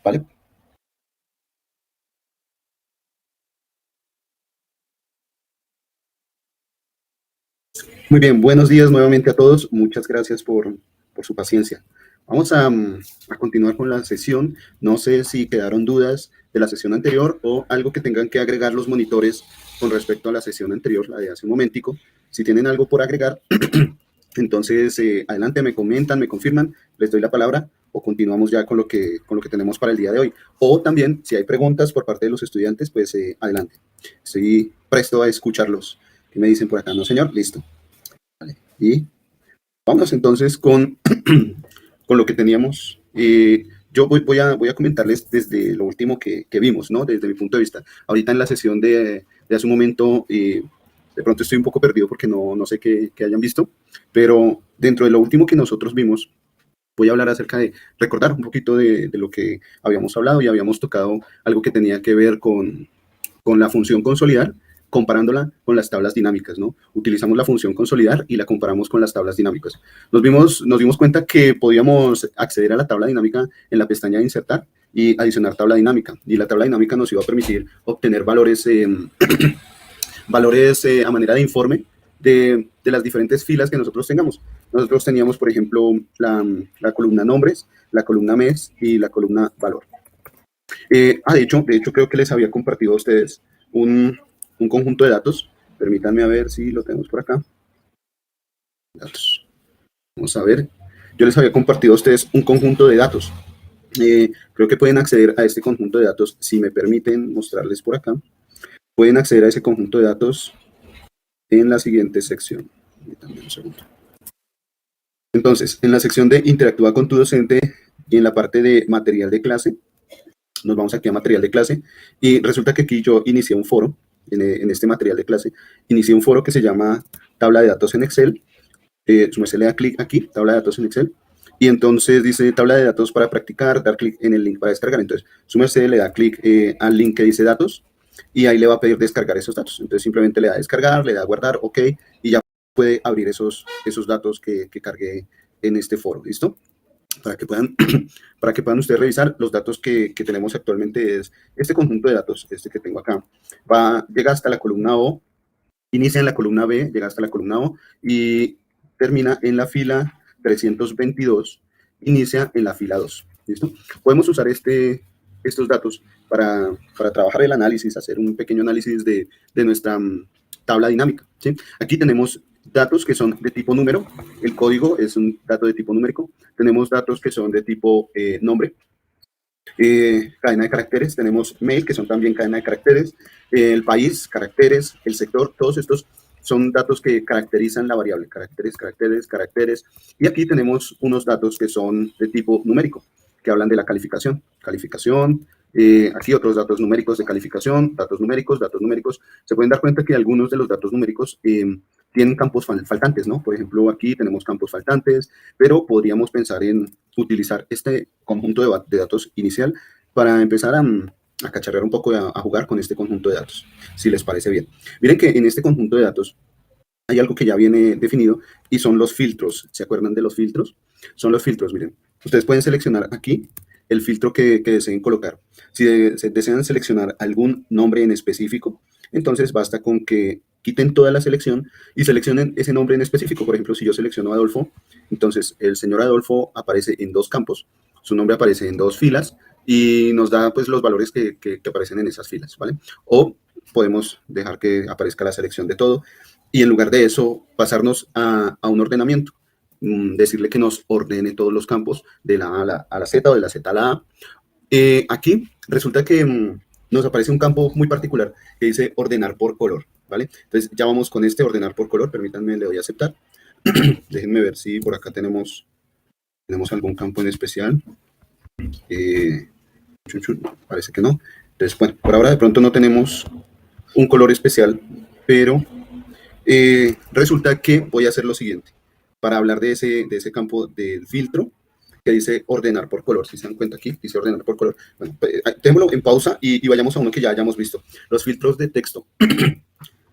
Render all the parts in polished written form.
¿vale? Muy bien, buenos días nuevamente a todos. Muchas gracias por su paciencia. Vamos a continuar con la sesión. No sé si quedaron dudas de la sesión anterior o algo que tengan que agregar los monitores con respecto a la sesión anterior, la de hace un momentico. Si tienen algo por agregar, entonces adelante, me comentan, me confirman, les doy la palabra o continuamos ya con lo que tenemos para el día de hoy. O también, si hay preguntas por parte de los estudiantes, pues adelante. Estoy presto a escucharlos. ¿Qué me dicen por acá? No, señor, listo. Y vamos entonces con lo que teníamos. Yo voy a comentarles desde lo último que vimos, ¿no? Desde mi punto de vista. Ahorita en la sesión de hace un momento, de pronto estoy un poco perdido porque no sé qué hayan visto, pero dentro de lo último que nosotros vimos, voy a hablar acerca de recordar un poquito de lo que habíamos hablado y habíamos tocado algo que tenía que ver con la función consolidar, comparándola con las tablas dinámicas, ¿no? Utilizamos la función consolidar y la comparamos con las tablas dinámicas. Nos dimos cuenta que podíamos acceder a la tabla dinámica en la pestaña de insertar y adicionar tabla dinámica. Y la tabla dinámica nos iba a permitir obtener valores, valores a manera de informe de las diferentes filas que nosotros tengamos. Nosotros teníamos, por ejemplo, la columna nombres, la columna mes y la columna valor. De hecho, creo que les había compartido a ustedes un conjunto de datos. Permítanme a ver si lo tenemos por acá. Datos. Vamos a ver. Yo les había compartido a ustedes un conjunto de datos. Creo que pueden acceder a este conjunto de datos, si me permiten mostrarles por acá. Pueden acceder a ese conjunto de datos en la siguiente sección. Permítanme un segundo. Entonces, en la sección de interactúa con tu docente y en la parte de material de clase, nos vamos aquí a material de clase y resulta que aquí yo inicié un foro, en este material de clase, inicié un foro que se llama tabla de datos en Excel. Su merced le da clic aquí, tabla de datos en Excel, y entonces dice tabla de datos para practicar, dar clic en el link para descargar. Entonces, su merced le da clic al link que dice datos y ahí le va a pedir descargar esos datos. Entonces, simplemente le da descargar, le da guardar, ok, y ya puede abrir esos datos que cargué en este foro, ¿listo? Para que puedan, para que puedan ustedes revisar los datos que tenemos actualmente. Es este conjunto de datos, este que tengo acá, llega hasta la columna O, inicia en la columna B, llega hasta la columna O y termina en la fila 322, inicia en la fila 2. ¿Listo? Podemos usar estos datos para trabajar el análisis, hacer un pequeño análisis de nuestra tabla dinámica. ¿Sí? Aquí tenemos datos que son de tipo número, el código es un dato de tipo numérico, tenemos datos que son de tipo nombre, cadena de caracteres, tenemos mail, que son también cadena de caracteres, el país, caracteres, el sector, todos estos son datos que caracterizan la variable, caracteres, caracteres, caracteres, y aquí tenemos unos datos que son de tipo numérico, que hablan de la calificación, aquí otros datos numéricos de calificación, datos numéricos, se pueden dar cuenta que algunos de los datos numéricos tienen campos faltantes, ¿no? Por ejemplo, aquí tenemos campos faltantes, pero podríamos pensar en utilizar este conjunto de datos inicial para empezar a cacharrear un poco, a jugar con este conjunto de datos, si les parece bien. Miren que en este conjunto de datos hay algo que ya viene definido y son los filtros. ¿Se acuerdan de los filtros? Son los filtros, miren. Ustedes pueden seleccionar aquí el filtro que deseen colocar. Si desean seleccionar algún nombre en específico, entonces basta con que quiten toda la selección y seleccionen ese nombre en específico. Por ejemplo, si yo selecciono Adolfo, entonces el señor Adolfo aparece en dos campos, su nombre aparece en dos filas y nos da pues los valores que aparecen en esas filas, ¿vale? O podemos dejar que aparezca la selección de todo y en lugar de eso pasarnos a un ordenamiento, decirle que nos ordene todos los campos de la A a la Z o de la Z a la A. Aquí resulta que nos aparece un campo muy particular que dice ordenar por color, ¿vale? Entonces ya vamos con este ordenar por color, permítanme, le doy a aceptar. Déjenme ver si por acá tenemos algún campo en especial. Parece que no. Entonces, bueno, por ahora de pronto no tenemos un color especial, pero resulta que voy a hacer lo siguiente. Para hablar de ese campo del filtro, que dice ordenar por color, si se dan cuenta aquí, dice ordenar por color. Bueno, démoslo en pausa y vayamos a uno que ya hayamos visto. Los filtros de texto.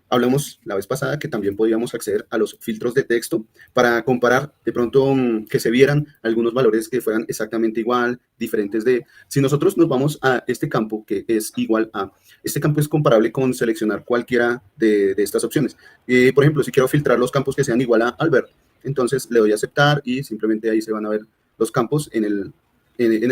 hablamos la vez pasada que también podíamos acceder a los filtros de texto para comparar de pronto que se vieran algunos valores que fueran exactamente igual, diferentes de... Si nosotros nos vamos a este campo que es igual a, este campo es comparable con seleccionar cualquiera de estas opciones. Por ejemplo, si quiero filtrar los campos que sean igual a Albert, entonces le doy a aceptar y simplemente ahí se van a ver los campos en el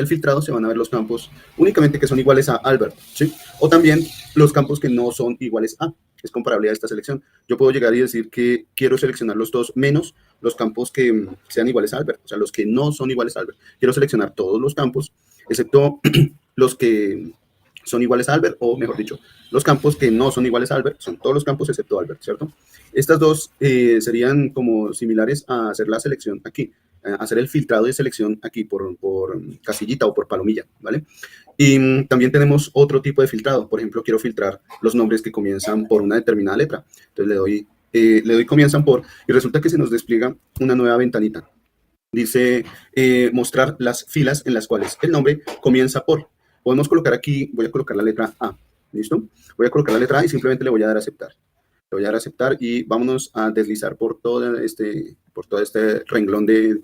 filtrado se van a ver los campos únicamente que son iguales a Albert, ¿sí? O también los campos que no son iguales a, es comparable a esta selección. Yo puedo llegar y decir que quiero seleccionar los dos menos los campos que sean iguales a Albert, o sea, los que no son iguales a Albert. Quiero seleccionar todos los campos, excepto los que son iguales a Albert, o mejor dicho, los campos que no son iguales a Albert, son todos los campos excepto Albert, ¿cierto? Estas dos serían como similares a hacer la selección aquí, hacer el filtrado de selección aquí por casillita o por palomilla, ¿vale? Y también tenemos otro tipo de filtrado. Por ejemplo, quiero filtrar los nombres que comienzan por una determinada letra. Entonces le doy comienzan por, y resulta que se nos despliega una nueva ventanita. Dice mostrar las filas en las cuales el nombre comienza por. Podemos colocar aquí, voy a colocar la letra A, ¿listo? Voy a colocar la letra A y simplemente le voy a dar a aceptar. Le voy a dar a aceptar y vámonos a deslizar por todo este renglón de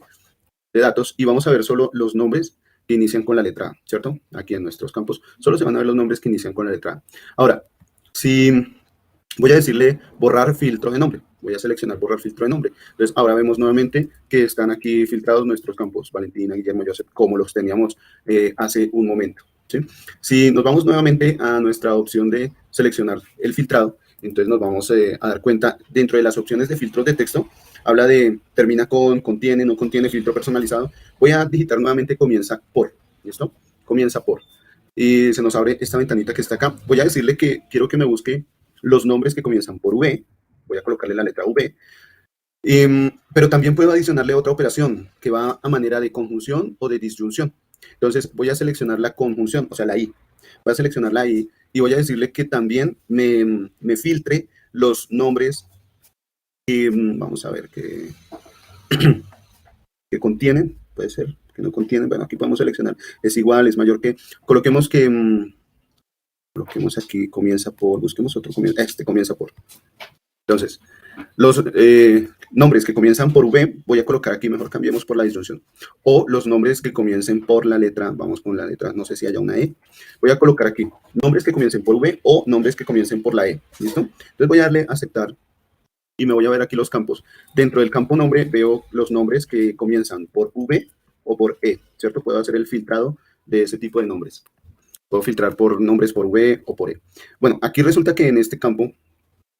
datos y vamos a ver solo los nombres que inician con la letra A, ¿cierto? Aquí en nuestros campos solo se van a ver los nombres que inician con la letra A. Ahora, si voy a decirle borrar filtro de nombre, voy a seleccionar borrar filtro de nombre. Entonces, ahora vemos nuevamente que están aquí filtrados nuestros campos, Valentina, Guillermo, Joseph, como los teníamos hace un momento, ¿sí? Si nos vamos nuevamente a nuestra opción de seleccionar el filtrado, entonces nos vamos a dar cuenta, dentro de las opciones de filtros de texto, habla de termina con, contiene, no contiene, filtro personalizado. Voy a digitar nuevamente comienza por, ¿listo? Comienza por. Y se nos abre esta ventanita que está acá. Voy a decirle que quiero que me busque los nombres que comienzan por V. Voy a colocarle la letra V. Pero también puedo adicionarle otra operación que va a manera de conjunción o de disyunción. Entonces voy a seleccionar la conjunción, o sea, la I. Voy a seleccionar la I y voy a decirle que también me filtre los nombres que, vamos a ver, que contienen, puede ser, que no contienen. Bueno, aquí podemos seleccionar, es igual, es mayor que, coloquemos que, coloquemos aquí, comienza por, busquemos otro, este comienza por. Entonces, los nombres que comienzan por V, voy a colocar aquí, mejor cambiemos por la disyunción. O los nombres que comiencen por la letra, vamos con la letra, no sé si haya una E. Voy a colocar aquí nombres que comiencen por V o nombres que comiencen por la E. ¿Listo? Entonces voy a darle a aceptar y me voy a ver aquí los campos. Dentro del campo nombre veo los nombres que comienzan por V o por E, ¿cierto? Puedo hacer el filtrado de ese tipo de nombres. Puedo filtrar por nombres por V o por E. Bueno, aquí resulta que en este campo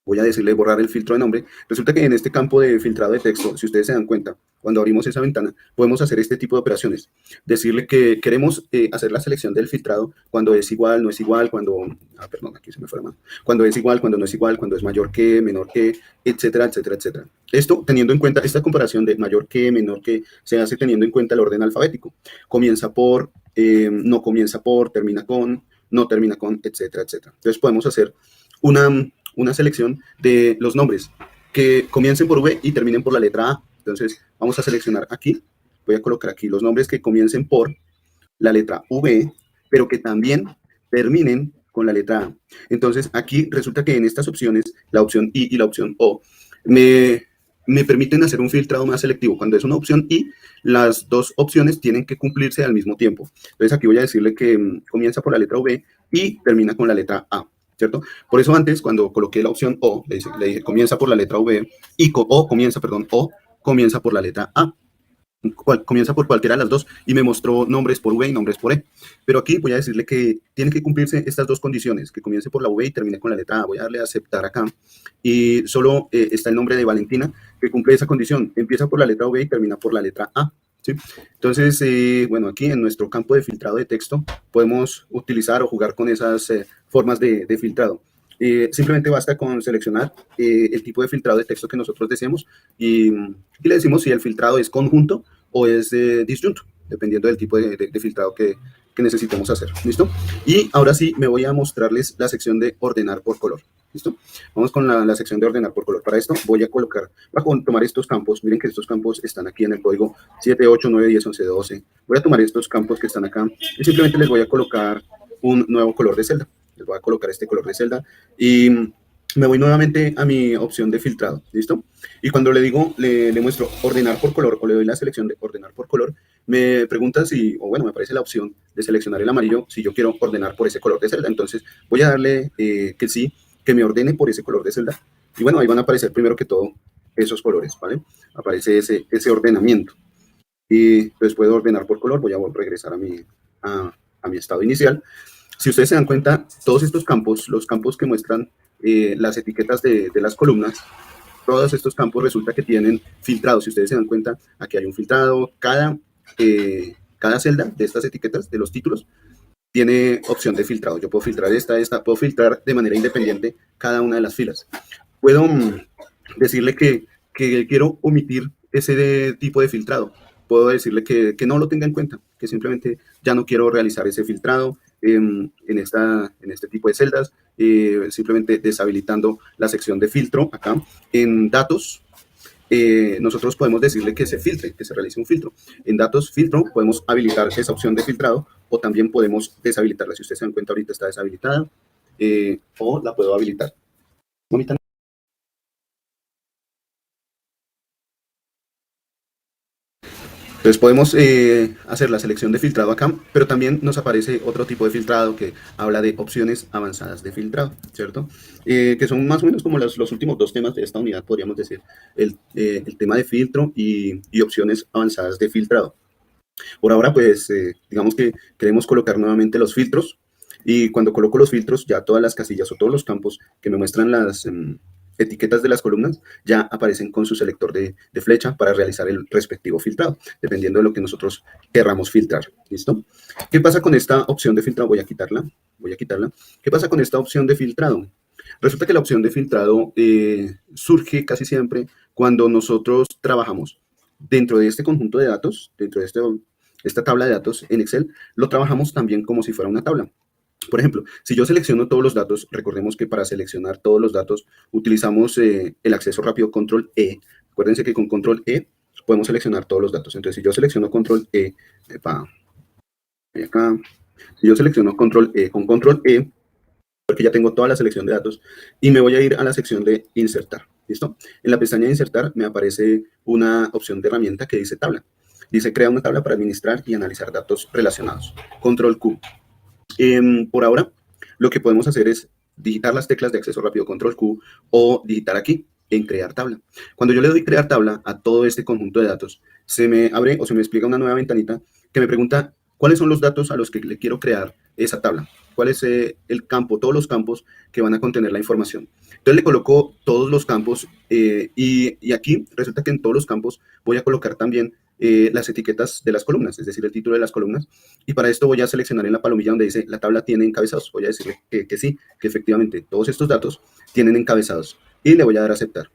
voy a decirle borrar el filtro de nombre. Resulta que en este campo de filtrado de texto, si ustedes se dan cuenta, cuando abrimos esa ventana, podemos hacer este tipo de operaciones. Decirle que queremos hacer la selección del filtrado cuando es igual, no es igual, cuando... perdón, aquí se me fue la mano. Cuando es igual, cuando no es igual, cuando es mayor que, menor que, etcétera, etcétera, etcétera. Esto teniendo en cuenta, esta comparación de mayor que, menor que, se hace teniendo en cuenta el orden alfabético. Comienza por, no comienza por, termina con, no termina con, etcétera, etcétera. Entonces podemos hacer una selección de los nombres que comiencen por V y terminen por la letra A. Entonces, vamos a seleccionar aquí, voy a colocar aquí los nombres que comiencen por la letra V, pero que también terminen con la letra A. Entonces, aquí resulta que en estas opciones, la opción I y la opción O, me permiten hacer un filtrado más selectivo. Cuando es una opción I, las dos opciones tienen que cumplirse al mismo tiempo. Entonces, aquí voy a decirle que comienza por la letra V y termina con la letra A. ¿Cierto? Por eso antes, cuando coloqué la opción O, le dije comienza por la letra V y O comienza por la letra A. Comienza por cualquiera de las dos y me mostró nombres por V y nombres por E. Pero aquí voy a decirle que tiene que cumplirse estas dos condiciones, que comience por la V y termine con la letra A. Voy a darle a aceptar acá y solo está el nombre de Valentina que cumple esa condición. Empieza por la letra V y termina por la letra A. ¿Sí? Entonces, bueno, aquí en nuestro campo de filtrado de texto podemos utilizar o jugar con esas formas de filtrado. Simplemente basta con seleccionar el tipo de filtrado de texto que nosotros deseamos y le decimos si el filtrado es conjunto o es disyunto, dependiendo del tipo de filtrado que necesitemos hacer. ¿Listo? Y ahora sí me voy a mostrarles la sección de ordenar por color. ¿Listo? Vamos con la sección de ordenar por color. Para esto voy a tomar estos campos. Miren que estos campos están aquí en el código 7, 8, 9, 10, 11, 12. Voy a tomar estos campos que están acá y simplemente les voy a colocar un nuevo color de celda. Les voy a colocar este color de celda y Me voy nuevamente a mi opción de filtrado, ¿listo? Y cuando le digo, le muestro ordenar por color o le doy la selección de ordenar por color, me pregunta si, o bueno, me aparece la opción de seleccionar el amarillo si yo quiero ordenar por ese color de celda. Entonces voy a darle que sí, que me ordene por ese color de celda. Y bueno, ahí van a aparecer primero que todo esos colores, ¿vale? Aparece ese ordenamiento. Y después de ordenar por color, voy a regresar a mi estado inicial. Si ustedes se dan cuenta, todos estos campos, los campos que muestran las etiquetas de las columnas, todos estos campos resulta que tienen filtrados. Si ustedes se dan cuenta, aquí hay un filtrado. Cada celda de estas etiquetas, de los títulos, tiene opción de filtrado. Yo puedo filtrar esta, puedo filtrar de manera independiente cada una de las filas. Puedo decirle que quiero omitir ese tipo de filtrado. Puedo decirle que no lo tenga en cuenta, que simplemente ya no quiero realizar ese filtrado en este tipo de celdas, simplemente deshabilitando la sección de filtro acá. En datos, nosotros podemos decirle que se filtre, que se realice un filtro. En datos, filtro, podemos habilitar esa opción de filtrado o también podemos deshabilitarla. Si ustedes se dan cuenta, ahorita está deshabilitada o la puedo habilitar. Bonita. Entonces podemos hacer la selección de filtrado acá, pero también nos aparece otro tipo de filtrado que habla de opciones avanzadas de filtrado, ¿cierto? Que son más o menos como los últimos dos temas de esta unidad, podríamos decir, el tema de filtro y opciones avanzadas de filtrado. Por ahora, pues, digamos que queremos colocar nuevamente los filtros y cuando coloco los filtros, ya todas las casillas o todos los campos que me muestran las etiquetas de las columnas ya aparecen con su selector de flecha para realizar el respectivo filtrado, dependiendo de lo que nosotros querramos filtrar. ¿Listo? ¿Qué pasa con esta opción de filtrado? Voy a quitarla. ¿Qué pasa con esta opción de filtrado? Resulta que la opción de filtrado surge casi siempre cuando nosotros trabajamos dentro de este conjunto de datos, dentro de esta tabla de datos en Excel, lo trabajamos también como si fuera una tabla. Por ejemplo, si yo selecciono todos los datos, recordemos que para seleccionar todos los datos utilizamos el acceso rápido control E. Acuérdense que con control E podemos seleccionar todos los datos. Entonces, si yo selecciono control E, acá, si yo selecciono control E con control E, porque ya tengo toda la selección de datos y me voy a ir a la sección de insertar. ¿Listo? En la pestaña de insertar me aparece una opción de herramienta que dice tabla. Dice crea una tabla para administrar y analizar datos relacionados. Control Q. Por ahora, lo que podemos hacer es digitar las teclas de acceso rápido control Q o digitar aquí en crear tabla. Cuando yo le doy crear tabla a todo este conjunto de datos, se me abre o se me despliega una nueva ventanita que me pregunta cuáles son los datos a los que le quiero crear esa tabla. ¿Cuál es el campo, todos los campos que van a contener la información? Entonces le coloco todos los campos y aquí resulta que en todos los campos voy a colocar también las etiquetas de las columnas, es decir, el título de las columnas. Y para esto voy a seleccionar en la palomilla donde dice la tabla tiene encabezados. Voy a decirle que sí, que efectivamente todos estos datos tienen encabezados. Y le voy a dar a aceptar.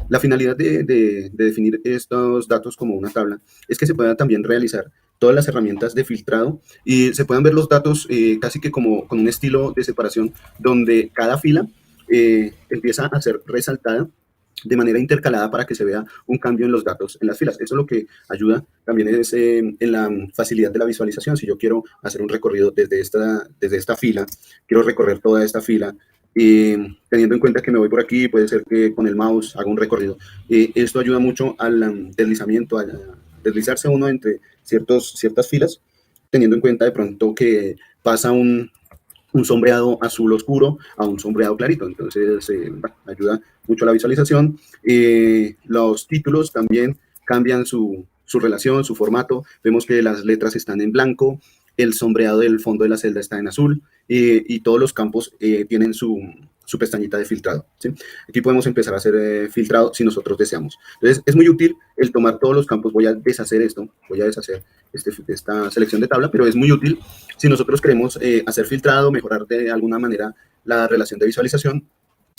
La finalidad de definir estos datos como una tabla es que se puedan también realizar todas las herramientas de filtrado y se puedan ver los datos casi que como con un estilo de separación donde cada fila empieza a ser resaltada de manera intercalada para que se vea un cambio en los datos en las filas. Eso lo que ayuda también es en la facilidad de la visualización. Si yo quiero hacer un recorrido desde esta fila, quiero recorrer toda esta fila, teniendo en cuenta que me voy por aquí, puede ser que con el mouse haga un recorrido. Esto ayuda mucho al deslizamiento, a deslizarse uno entre ciertas filas, teniendo en cuenta de pronto que pasa un sombreado azul oscuro a un sombreado clarito. Entonces, ayuda mucho a la visualización. Los títulos también cambian su relación, su formato. Vemos que las letras están en blanco, el sombreado del fondo de la celda está en azul y todos los campos tienen su pestañita de filtrado. ¿Sí? Aquí podemos empezar a hacer filtrado si nosotros deseamos. Entonces, es muy útil el tomar todos los campos. Voy a deshacer esta selección de tabla, pero es muy útil si nosotros queremos hacer filtrado, mejorar de alguna manera la relación de visualización.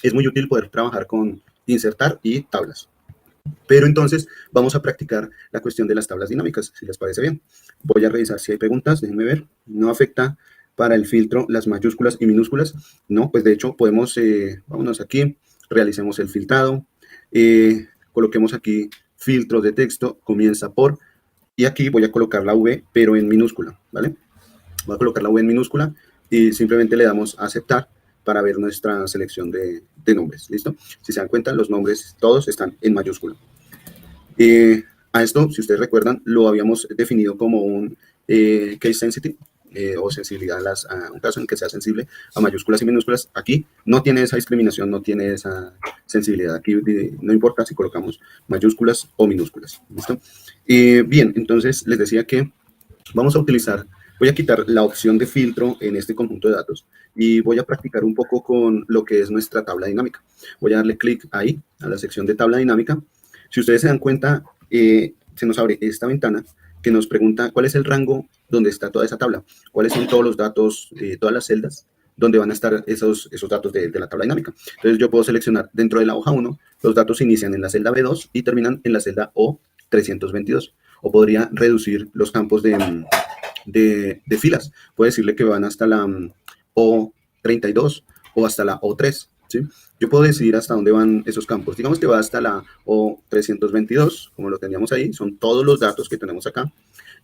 Es muy útil poder trabajar con insertar y tablas. Pero entonces vamos a practicar la cuestión de las tablas dinámicas, si les parece bien. Voy a revisar si hay preguntas, déjenme ver. No afecta para el filtro las mayúsculas y minúsculas. No, pues de hecho podemos, vámonos aquí, realicemos el filtrado, coloquemos aquí filtros de texto, comienza por, y aquí voy a colocar la V, pero en minúscula, ¿vale? Voy a colocar la V en minúscula y simplemente le damos a aceptar para ver nuestra selección de de nombres, ¿listo? Si se dan cuenta, los nombres todos están en mayúscula. A esto, si ustedes recuerdan, lo habíamos definido como un case sensitive, o sensibilidad a un caso en que sea sensible a mayúsculas y minúsculas. Aquí no tiene esa discriminación, no tiene esa sensibilidad. Aquí no importa si colocamos mayúsculas o minúsculas. ¿Listo? Bien, entonces les decía que vamos a utilizar, voy a quitar la opción de filtro en este conjunto de datos y voy a practicar un poco con lo que es nuestra tabla dinámica. Voy a darle clic ahí, a la sección de tabla dinámica. Si ustedes se dan cuenta, se nos abre esta ventana que nos pregunta cuál es el rango donde está toda esa tabla, cuáles son todos los datos, todas las celdas donde van a estar esos datos de la tabla dinámica. Entonces yo puedo seleccionar dentro de la hoja 1, los datos inician en la celda B2 y terminan en la celda O322. O podría reducir los campos de filas. Puedo decirle que van hasta la O32 o hasta la O3. ¿Sí? Yo puedo decidir hasta dónde van esos campos. Digamos que va hasta la O322, como lo teníamos ahí, son todos los datos que tenemos acá.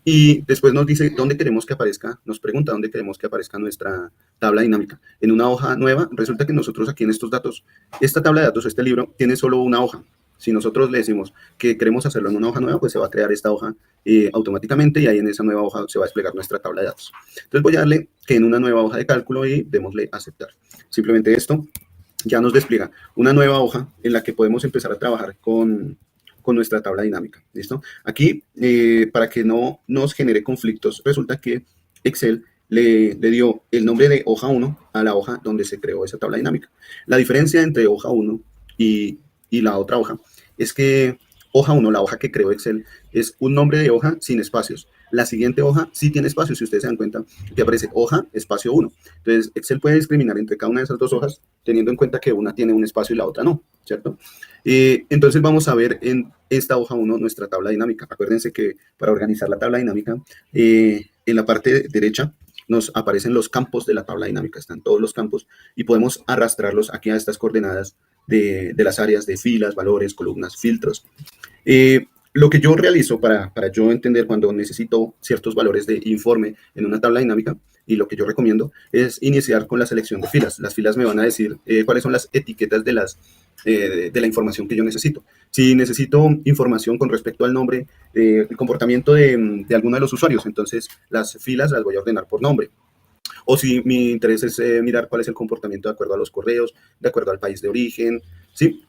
Y después nos dice dónde queremos que aparezca, nos pregunta dónde queremos que aparezca nuestra tabla dinámica. En una hoja nueva, resulta que nosotros aquí en estos datos, esta tabla de datos, este libro, tiene solo una hoja. Si nosotros le decimos que queremos hacerlo en una hoja nueva, pues se va a crear esta hoja automáticamente y ahí en esa nueva hoja se va a desplegar nuestra tabla de datos. Entonces voy a darle que en una nueva hoja de cálculo y démosle aceptar. Simplemente esto ya nos despliega una nueva hoja en la que podemos empezar a trabajar con nuestra tabla dinámica, ¿listo? Aquí, para que no nos genere conflictos, resulta que Excel le dio el nombre de hoja 1 a la hoja donde se creó esa tabla dinámica. La diferencia entre hoja 1 y la otra hoja es que hoja 1, la hoja que creó Excel, es un nombre de hoja sin espacios. La siguiente hoja sí tiene espacios, si ustedes se dan cuenta que aparece hoja, espacio 1. Entonces, Excel puede discriminar entre cada una de esas dos hojas, teniendo en cuenta que una tiene un espacio y la otra no, ¿cierto? Entonces, vamos a ver en esta hoja 1 nuestra tabla dinámica. Acuérdense que para organizar la tabla dinámica, en la parte derecha nos aparecen los campos de la tabla dinámica, están todos los campos, y podemos arrastrarlos aquí a estas coordenadas de las áreas de filas, valores, columnas, filtros. Lo que yo realizo para yo entender cuando necesito ciertos valores de informe en una tabla dinámica, y lo que yo recomiendo es iniciar con la selección de filas. Las filas me van a decir cuáles son las etiquetas de la información que yo necesito. Si necesito información con respecto al nombre, el comportamiento de alguno de los usuarios, entonces las filas las voy a ordenar por nombre. O si mi interés es mirar cuál es el comportamiento de acuerdo a los correos, de acuerdo al país de origen, ¿sí?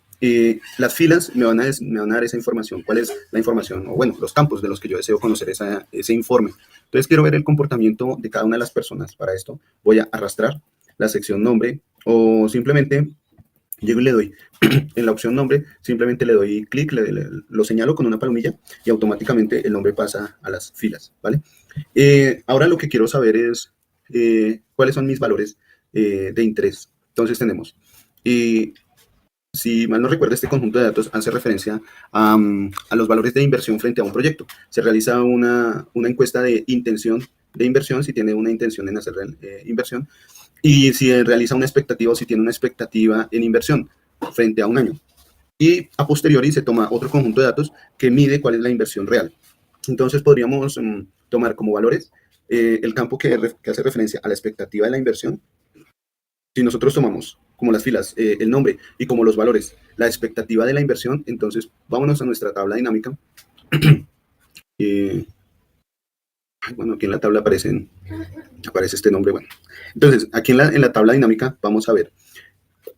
Las filas me van a dar esa información, cuál es la información, o bueno, los campos de los que yo deseo conocer ese informe. Entonces quiero ver el comportamiento de cada una de las personas. Para esto voy a arrastrar la sección nombre o simplemente llego y le doy en la opción nombre, simplemente le doy clic, lo señalo con una palomilla y automáticamente el nombre pasa a las filas, ¿vale? Ahora lo que quiero saber es cuáles son mis valores de interés. Entonces tenemos, si mal no recuerdo, este conjunto de datos hace referencia a los valores de inversión frente a un proyecto. Se realiza una encuesta de intención de inversión, si tiene una intención en hacer inversión, y si realiza una expectativa o si tiene una expectativa en inversión frente a un año. Y a posteriori se toma otro conjunto de datos que mide cuál es la inversión real. Entonces podríamos tomar como valores el campo que hace referencia a la expectativa de la inversión. Si nosotros tomamos como las filas el nombre y como los valores la expectativa de la inversión, entonces vámonos a nuestra tabla dinámica. Bueno, aquí en la tabla aparece este nombre. Bueno, entonces aquí en la tabla dinámica vamos a ver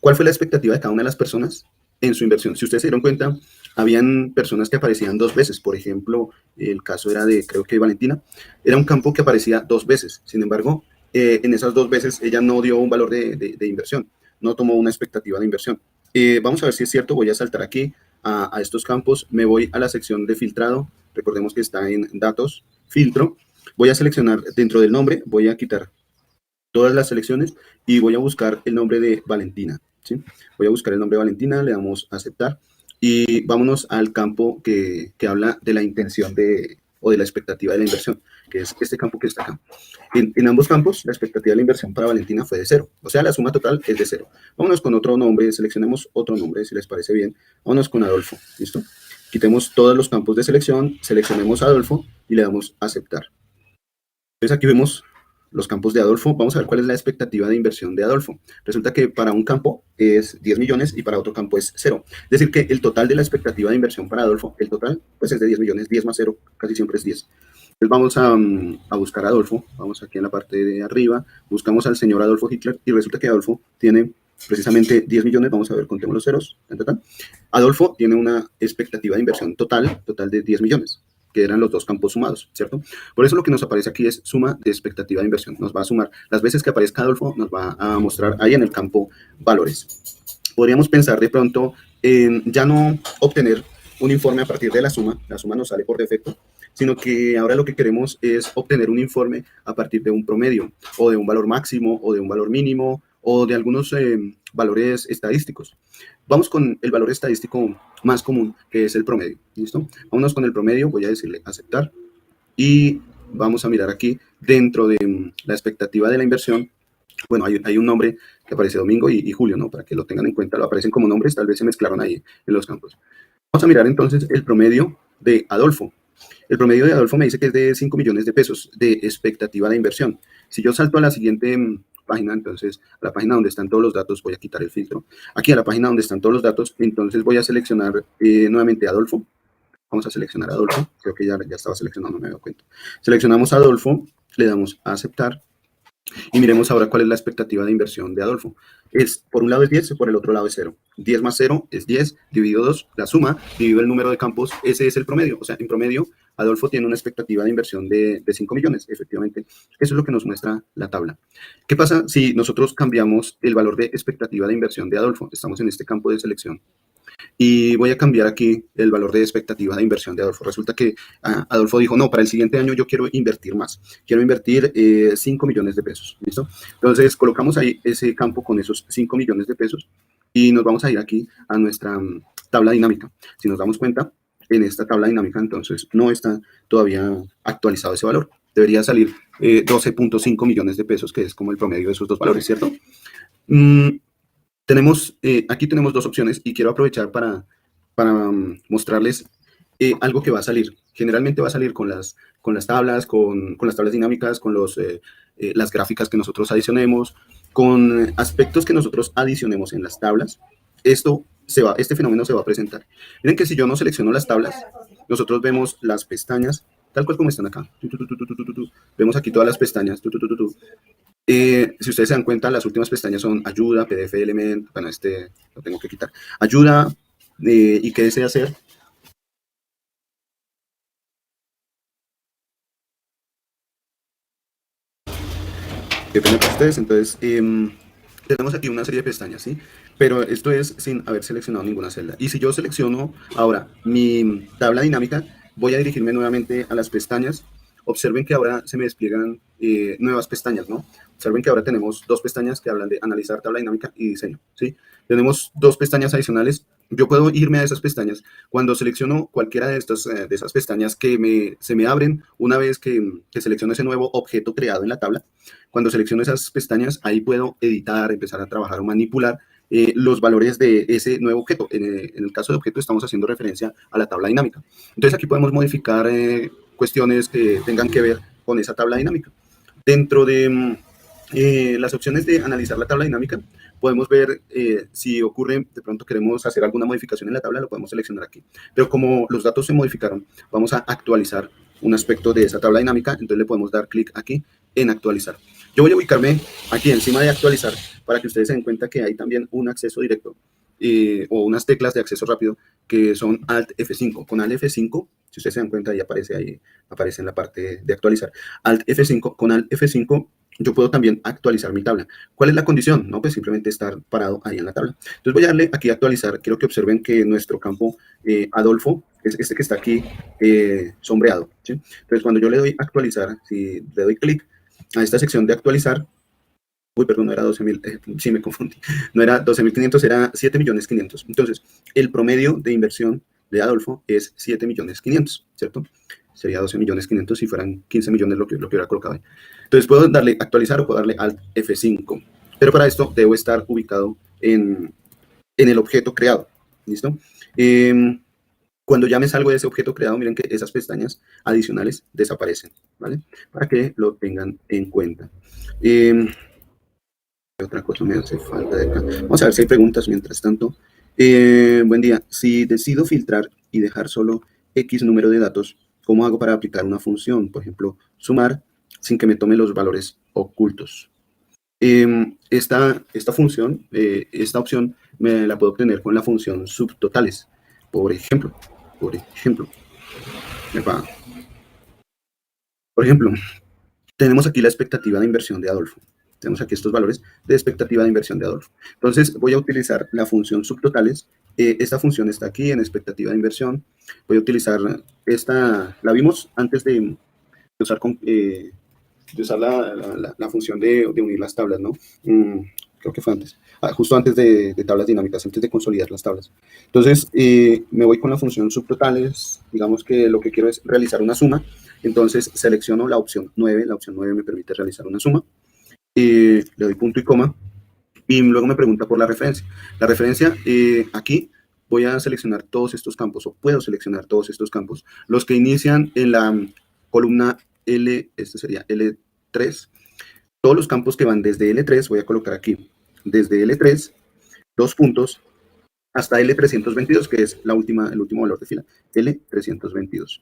cuál fue la expectativa de cada una de las personas en su inversión. Si ustedes se dieron cuenta, habían personas que aparecían 2 veces. Por ejemplo, el caso era de, creo que Valentina, era un campo que aparecía 2 veces. Sin embargo, en esas 2 veces ella no dio un valor de inversión, no tomó una expectativa de inversión. Vamos a ver si es cierto. Voy a saltar aquí a estos campos, me voy a la sección de filtrado. Recordemos que está en datos, filtro. Voy a seleccionar dentro del nombre, voy a quitar todas las selecciones y voy a buscar el nombre de Valentina, ¿sí? Voy a buscar el nombre de Valentina, le damos a aceptar y vámonos al campo que habla de la intención o de la expectativa de la inversión, que es este campo que está acá. En ambos campos, la expectativa de la inversión para Valentina fue de 0, o sea, la suma total es de 0. Vámonos con otro nombre, seleccionemos otro nombre, si les parece bien. Vámonos con Adolfo, ¿listo? Quitemos todos los campos de selección, seleccionemos a Adolfo y le damos a aceptar. Entonces aquí vemos los campos de Adolfo, vamos a ver cuál es la expectativa de inversión de Adolfo. Resulta que para un campo es 10 millones y para otro campo es 0. Es decir, que el total de la expectativa de inversión para Adolfo, el total, pues es de 10 millones, 10 más 0, casi siempre es 10. Entonces vamos a buscar a Adolfo, vamos aquí en la parte de arriba, buscamos al señor Adolfo Hitler y resulta que Adolfo tiene precisamente 10 millones, vamos a ver, contemos los ceros. Adolfo tiene una expectativa de inversión total de 10 millones, que eran los dos campos sumados, ¿cierto? Por eso lo que nos aparece aquí es suma de expectativa de inversión. Nos va a sumar las veces que aparezca Adolfo, nos va a mostrar ahí en el campo valores. Podríamos pensar de pronto en ya no obtener un informe a partir de la suma nos sale por defecto, sino que ahora lo que queremos es obtener un informe a partir de un promedio, o de un valor máximo, o de un valor mínimo, o de algunos valores estadísticos. Vamos con el valor estadístico más común, que es el promedio. ¿Listo? Vámonos con el promedio, voy a decirle aceptar, y vamos a mirar aquí, dentro de la expectativa de la inversión, bueno, hay un nombre que aparece Domingo y Julio, ¿no? Para que lo tengan en cuenta, lo aparecen como nombres, tal vez se mezclaron ahí en los campos. Vamos a mirar entonces el promedio de Adolfo. El promedio de Adolfo me dice que es de 5 millones de pesos de expectativa de inversión. Si yo salto a la siguiente página, entonces a la página donde están todos los datos, voy a quitar el filtro. Aquí a la página donde están todos los datos, entonces voy a seleccionar nuevamente Adolfo. Vamos a seleccionar a Adolfo. Creo que ya estaba seleccionado, no me he dado cuenta. Seleccionamos a Adolfo, le damos a aceptar. Y miremos ahora cuál es la expectativa de inversión de Adolfo. Por un lado es 10, por el otro lado es 0. 10 más 0 es 10, dividido 2, la suma, dividido el número de campos, ese es el promedio. O sea, en promedio, Adolfo tiene una expectativa de inversión de 5 millones, efectivamente. Eso es lo que nos muestra la tabla. ¿Qué pasa si nosotros cambiamos el valor de expectativa de inversión de Adolfo? Estamos en este campo de selección. Y voy a cambiar aquí el valor de expectativa de inversión de Adolfo. Resulta que Adolfo dijo, no, para el siguiente año yo quiero invertir más. Quiero invertir 5 millones de pesos. ¿Listo? Entonces colocamos ahí ese campo con esos 5 millones de pesos y nos vamos a ir aquí a nuestra tabla dinámica. Si nos damos cuenta, en esta tabla dinámica entonces no está todavía actualizado ese valor. Debería salir 12.5 millones de pesos, que es como el promedio de esos dos valores, ¿cierto? Aquí tenemos dos opciones y quiero aprovechar para mostrarles algo que va a salir. Generalmente va a salir con las tablas, con las tablas dinámicas, con las gráficas que nosotros adicionemos, con aspectos que nosotros adicionemos en las tablas. Este fenómeno se va a presentar. Miren que si yo no selecciono las tablas, nosotros vemos las pestañas, tal cual como están acá. Vemos aquí todas las pestañas. Si ustedes se dan cuenta, las últimas pestañas son ayuda, PDF Element, bueno, este lo tengo que quitar. Ayuda, ¿y qué desea hacer? Depende de ustedes, entonces tenemos aquí una serie de pestañas, ¿sí? Pero esto es sin haber seleccionado ninguna celda. Y si yo selecciono ahora mi tabla dinámica, voy a dirigirme nuevamente a las pestañas. Observen que ahora se me despliegan nuevas pestañas, ¿no? Observen que ahora tenemos dos pestañas que hablan de analizar tabla dinámica y diseño, ¿sí? Tenemos dos pestañas adicionales. Yo puedo irme a esas pestañas. Cuando selecciono cualquiera de esas pestañas que se me abren una vez que selecciono ese nuevo objeto creado en la tabla, cuando selecciono esas pestañas, ahí puedo editar, empezar a trabajar o manipular los valores de ese nuevo objeto. En el caso de objeto estamos haciendo referencia a la tabla dinámica. Entonces aquí podemos modificar cuestiones que tengan que ver con esa tabla dinámica. Dentro de las opciones de analizar la tabla dinámica, podemos ver si ocurre, de pronto queremos hacer alguna modificación en la tabla, lo podemos seleccionar aquí. Pero como los datos se modificaron, vamos a actualizar un aspecto de esa tabla dinámica, entonces le podemos dar clic aquí en actualizar. Yo voy a ubicarme aquí encima de actualizar para que ustedes se den cuenta que hay también un acceso directo o unas teclas de acceso rápido que son Alt F5. Con Alt F5, si ustedes se dan cuenta, ahí aparece en la parte de actualizar. Alt F5, con Alt F5 yo puedo también actualizar mi tabla. ¿Cuál es la condición? No, pues simplemente estar parado ahí en la tabla. Entonces voy a darle aquí a actualizar. Quiero que observen que nuestro campo Adolfo es este que está aquí sombreado, ¿sí? Entonces cuando yo le doy actualizar, si le doy clic a esta sección de actualizar, uy, perdón, no era 12.000, sí me confundí, no era 12.500, era 7.500.000. Entonces, el promedio de inversión de Adolfo es 7.500.000, ¿cierto? Sería 12.500.000 si fueran 15 millones lo que hubiera colocado ahí. Entonces, puedo darle actualizar o puedo darle Alt F5. Pero para esto debo estar ubicado en el objeto creado, ¿listo? Cuando ya me salgo de ese objeto creado, miren que esas pestañas adicionales desaparecen, ¿vale? Para que lo tengan en cuenta. ¿Qué otra cosa me hace falta de acá? Vamos a ver si hay preguntas mientras tanto. Buen día. Si decido filtrar y dejar solo X número de datos, ¿cómo hago para aplicar una función? Por ejemplo, sumar sin que me tome los valores ocultos. Esta función, esta opción, me la puedo obtener con la función subtotales. Por ejemplo, por ejemplo, epa, por ejemplo, tenemos aquí la expectativa de inversión de Adolfo. Tenemos aquí estos valores de expectativa de inversión de Adolfo. Entonces voy a utilizar la función subtotales. Esta función está aquí en expectativa de inversión. Voy a utilizar esta, la vimos antes de usar, la función de unir las tablas, ¿no? Creo que fue antes. Justo antes de tablas dinámicas, antes de consolidar las tablas. Entonces, me voy con la función subtotales. Digamos que lo que quiero es realizar una suma. Entonces, selecciono la opción 9. La opción 9 me permite realizar una suma. Le doy punto y coma. Y luego me pregunta por la referencia. La referencia, aquí voy a seleccionar todos estos campos, o puedo seleccionar todos estos campos. Los que inician en la columna L, este sería L3. Todos los campos que van desde L3, voy a colocar aquí, desde L3, 2 puntos, hasta L322, que es el último valor de fila, L322.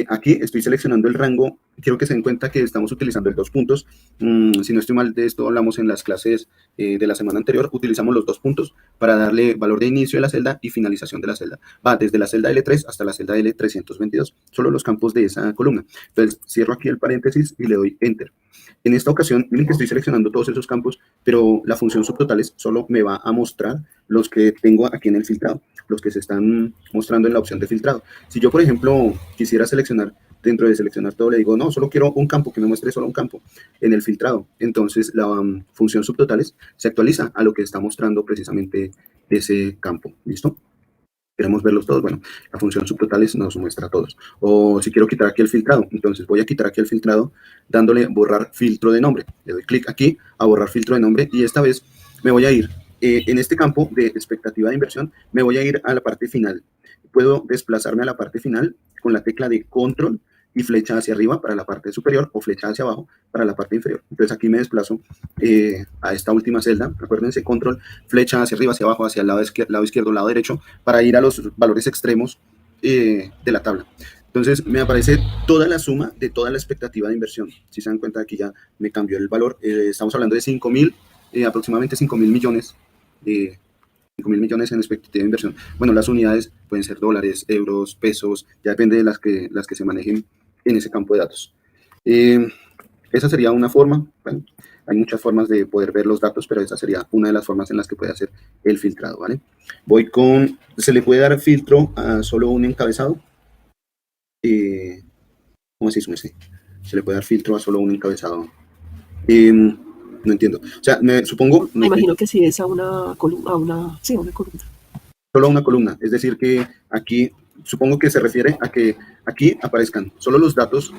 Aquí estoy seleccionando el rango. Quiero que se den cuenta que estamos utilizando el 2 puntos. Si no estoy mal, de esto hablamos en las clases de la semana anterior. Utilizamos los 2 puntos para darle valor de inicio de la celda y finalización de la celda. Va desde la celda L3 hasta la celda L322, solo los campos de esa columna. Entonces cierro aquí el paréntesis y le doy Enter. En esta ocasión, miren que estoy seleccionando todos esos campos, pero la función subtotales solo me va a mostrar los que tengo aquí en el filtrado, los que se están mostrando en la opción de filtrado. Si yo, por ejemplo, quisiera seleccionar, dentro de seleccionar todo, le digo, no, solo quiero un campo, que me muestre solo un campo en el filtrado. Entonces, la función subtotales se actualiza a lo que está mostrando precisamente ese campo. ¿Listo? Queremos verlos todos, bueno, la función subtotales nos muestra a todos. O si quiero quitar aquí el filtrado, entonces voy a quitar aquí el filtrado dándole borrar filtro de nombre. Le doy clic aquí a borrar filtro de nombre y esta vez me voy a ir en este campo de expectativa de inversión, me voy a ir a la parte final. Puedo desplazarme a la parte final con la tecla de control y flecha hacia arriba para la parte superior o flecha hacia abajo para la parte inferior. Entonces aquí me desplazo a esta última celda. Acuérdense, control, flecha hacia arriba, hacia abajo, hacia el lado izquierdo, lado derecho, para ir a los valores extremos de la tabla. Entonces me aparece toda la suma de toda la expectativa de inversión. Si se dan cuenta, aquí ya me cambió el valor. Estamos hablando de 5.000, aproximadamente 5.000 millones. 5.000 millones en expectativa de inversión. Bueno, las unidades pueden ser dólares, euros, pesos, ya depende de las que se manejen en ese campo de datos. Esa sería una forma. Bueno, hay muchas formas de poder ver los datos, pero esa sería una de las formas en las que puede hacer el filtrado, ¿vale? Voy con, ¿se le puede dar filtro a solo un encabezado? ¿Cómo así, Sumese? ¿Se le puede dar filtro a solo un encabezado? No entiendo. O sea, supongo... Me imagino que sí es a una columna, sí, a una columna. Solo a una columna, es decir que aquí, supongo que se refiere a que aquí aparezcan solo los datos,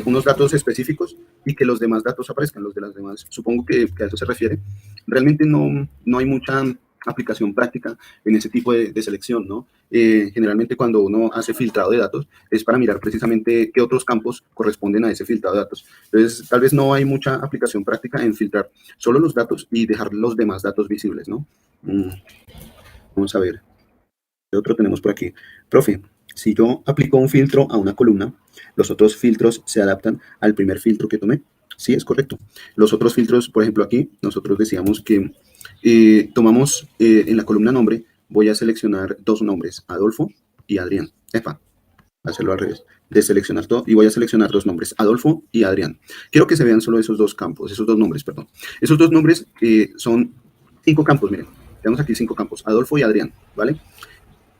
unos datos específicos y que los demás datos aparezcan, los de las demás. Supongo que a eso se refiere. Realmente no hay mucha aplicación práctica en ese tipo de selección, ¿no? Generalmente cuando uno hace filtrado de datos es para mirar precisamente qué otros campos corresponden a ese filtrado de datos. Entonces, tal vez no hay mucha aplicación práctica en filtrar solo los datos y dejar los demás datos visibles, ¿no? Vamos a ver. ¿Qué otro tenemos por aquí? Profe, si yo aplico un filtro a una columna, los otros filtros se adaptan al primer filtro que tomé. Sí, es correcto. Los otros filtros, por ejemplo, aquí nosotros decíamos que tomamos en la columna nombre, voy a seleccionar 2 nombres, Adolfo y Adrián. Hacerlo al revés. Deseleccionar todo y voy a seleccionar 2 nombres, Adolfo y Adrián. Quiero que se vean solo esos 2 campos, esos 2 nombres, perdón. Esos 2 nombres son 5 campos, miren. Tenemos aquí 5 campos, Adolfo y Adrián, ¿vale?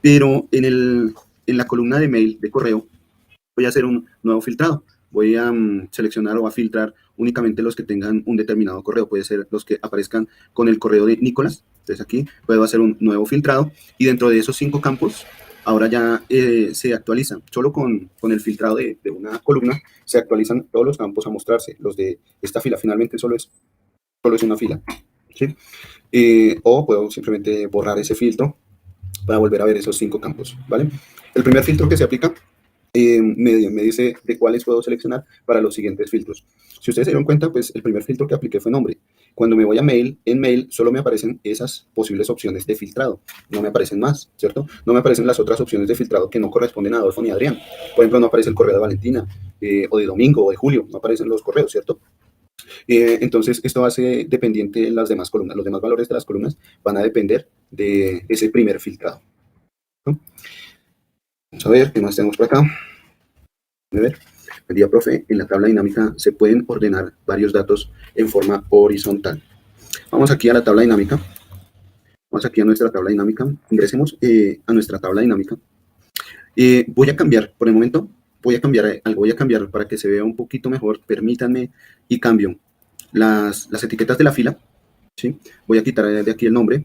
Pero en la columna de mail, de correo, voy a hacer un nuevo filtrado. Voy a seleccionar o a filtrar únicamente los que tengan un determinado correo. Puede ser los que aparezcan con el correo de Nicolás. Entonces aquí puedo hacer un nuevo filtrado y dentro de esos 5 campos, ahora ya se actualizan. Solo con el filtrado de una columna se actualizan todos los campos a mostrarse. Los de esta fila finalmente solo es una fila, ¿sí? O puedo simplemente borrar ese filtro para volver a ver esos 5 campos, ¿vale? El primer filtro que se aplica me dice de cuáles puedo seleccionar para los siguientes filtros. Si ustedes se dieron cuenta, pues el primer filtro que apliqué fue nombre. Cuando me voy a mail, en mail solo me aparecen esas posibles opciones de filtrado. No me aparecen más, ¿cierto? No me aparecen las otras opciones de filtrado que no corresponden a Adolfo ni a Adrián. Por ejemplo, no aparece el correo de Valentina, o de Domingo, o de Julio. No aparecen los correos, ¿cierto? Entonces, esto hace dependiente de las demás columnas. Los demás valores de las columnas van a depender de ese primer filtrado, ¿no? Vamos a ver qué más tenemos por acá. A ver, el día, profe, en la tabla dinámica se pueden ordenar varios datos en forma horizontal. Vamos aquí a la tabla dinámica. Vamos aquí a nuestra tabla dinámica. Ingresemos a nuestra tabla dinámica. Voy a cambiar, por el momento, voy a cambiar algo. Voy a cambiar para que se vea un poquito mejor. Permítanme y cambio las etiquetas de la fila. ¿Sí? Voy a quitar de aquí el nombre.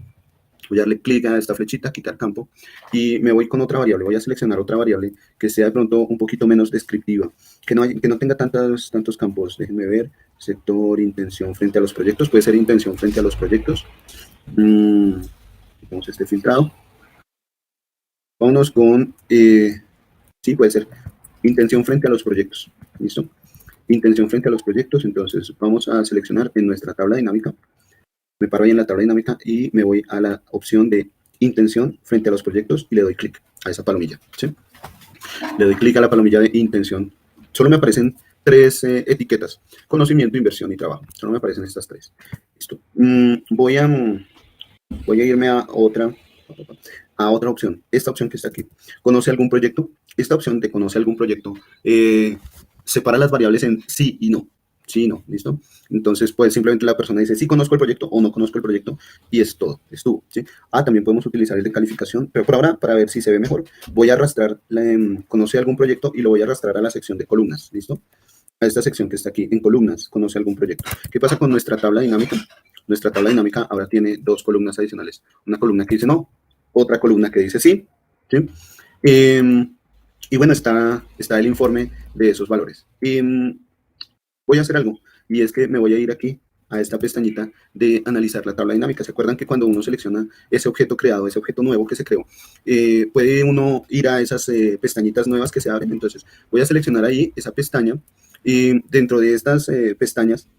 Voy a darle clic a esta flechita, quitar campo, y me voy con otra variable. Voy a seleccionar otra variable que sea de pronto un poquito menos descriptiva, que no tenga tantos campos. Déjenme ver, sector, intención frente a los proyectos. Puede ser intención frente a los proyectos. Vamos a este filtrado. Vámonos con, sí, puede ser intención frente a los proyectos. ¿Listo? Intención frente a los proyectos. Entonces vamos a seleccionar en nuestra tabla dinámica. Me paro ahí en la tabla dinámica y me voy a la opción de intención frente a los proyectos y le doy clic a esa palomilla, ¿sí? Le doy clic a la palomilla de intención. Solo me aparecen tres etiquetas: conocimiento, inversión y trabajo. Solo me aparecen estas tres. Listo. Voy a irme a otra opción. Esta opción que está aquí. ¿Conoce algún proyecto? Esta opción de conoce algún proyecto separa las variables en sí y no. Sí, no, ¿listo? Entonces, pues simplemente la persona dice sí conozco el proyecto o no conozco el proyecto y es todo, estuvo, ¿sí? También podemos utilizar el de calificación, pero por ahora, para ver si se ve mejor, voy a arrastrar, conoce algún proyecto y lo voy a arrastrar a la sección de columnas, ¿listo? A esta sección que está aquí, en columnas, conoce algún proyecto. ¿Qué pasa con nuestra tabla dinámica? Nuestra tabla dinámica ahora tiene dos columnas adicionales. Una columna que dice no, otra columna que dice sí, ¿sí? Y bueno, está el informe de esos valores. Voy a hacer algo, y es que me voy a ir aquí a esta pestañita de analizar la tabla dinámica. ¿Se acuerdan que cuando uno selecciona ese objeto creado, ese objeto nuevo que se creó, puede uno ir a esas pestañitas nuevas que se abren? Entonces voy a seleccionar ahí esa pestaña, y dentro de estas pestañas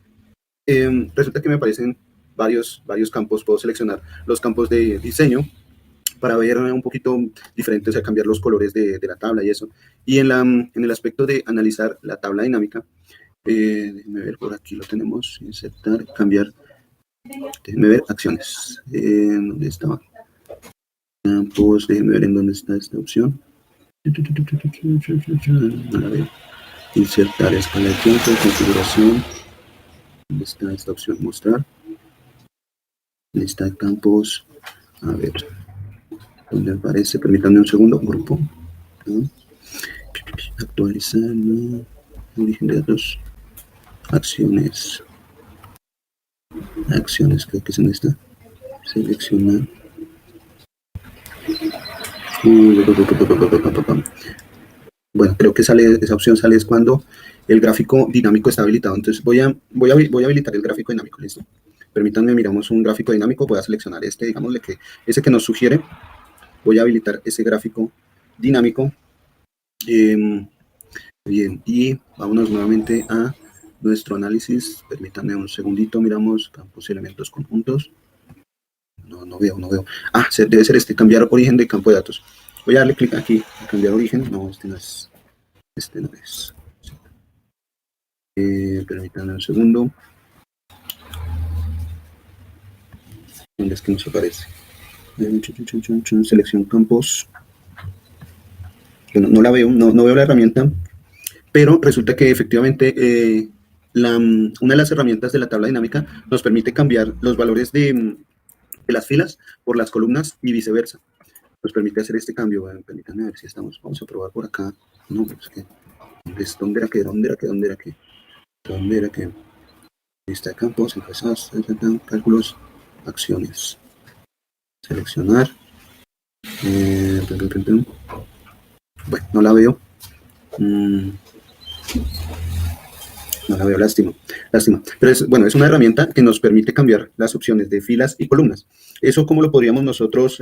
resulta que me aparecen varios campos. Puedo seleccionar los campos de diseño para ver un poquito diferente, o sea, cambiar los colores de la tabla y eso. Y en el aspecto de analizar la tabla dinámica, déjenme ver, por aquí lo tenemos, insertar, cambiar, déjenme ver, acciones, ¿dónde estaba? Campos, déjenme ver en dónde está esta opción. A ver, insertar escala de tiempo, configuración, ¿dónde está esta opción? Mostrar, lista de campos, a ver, ¿dónde aparece? Permítanme un segundo, grupo, ¿no? Actualizar, ¿no? Origen de datos, acciones, creo que es en esta, seleccionar. Bueno, creo que esa opción sale es cuando el gráfico dinámico está habilitado. Entonces voy a habilitar el gráfico dinámico, ¿listo? Permítanme, miramos un gráfico dinámico, voy a seleccionar digámosle que ese que nos sugiere. Voy a habilitar ese gráfico dinámico. Bien, y vámonos nuevamente a nuestro análisis. Permítanme un segundito, miramos campos y elementos conjuntos. No veo. Debe ser cambiar origen de campo de datos. Voy a darle clic aquí, cambiar origen. No, no es. Permítanme un segundo. ¿Dónde es que nos aparece? Selección campos. No la veo, no veo la herramienta, pero resulta que efectivamente una de las herramientas de la tabla dinámica nos permite cambiar los valores de las filas por las columnas y viceversa. Nos permite hacer este cambio. Bueno, permítanme ver si estamos. Vamos a probar por acá. No, es que ¿dónde era que? Lista de campos, empezados, cálculos, acciones. Seleccionar. Bueno, no la veo. No la veo, lástima, lástima. Pero es, bueno, es una herramienta que nos permite cambiar las opciones de filas y columnas. ¿Eso cómo lo podríamos nosotros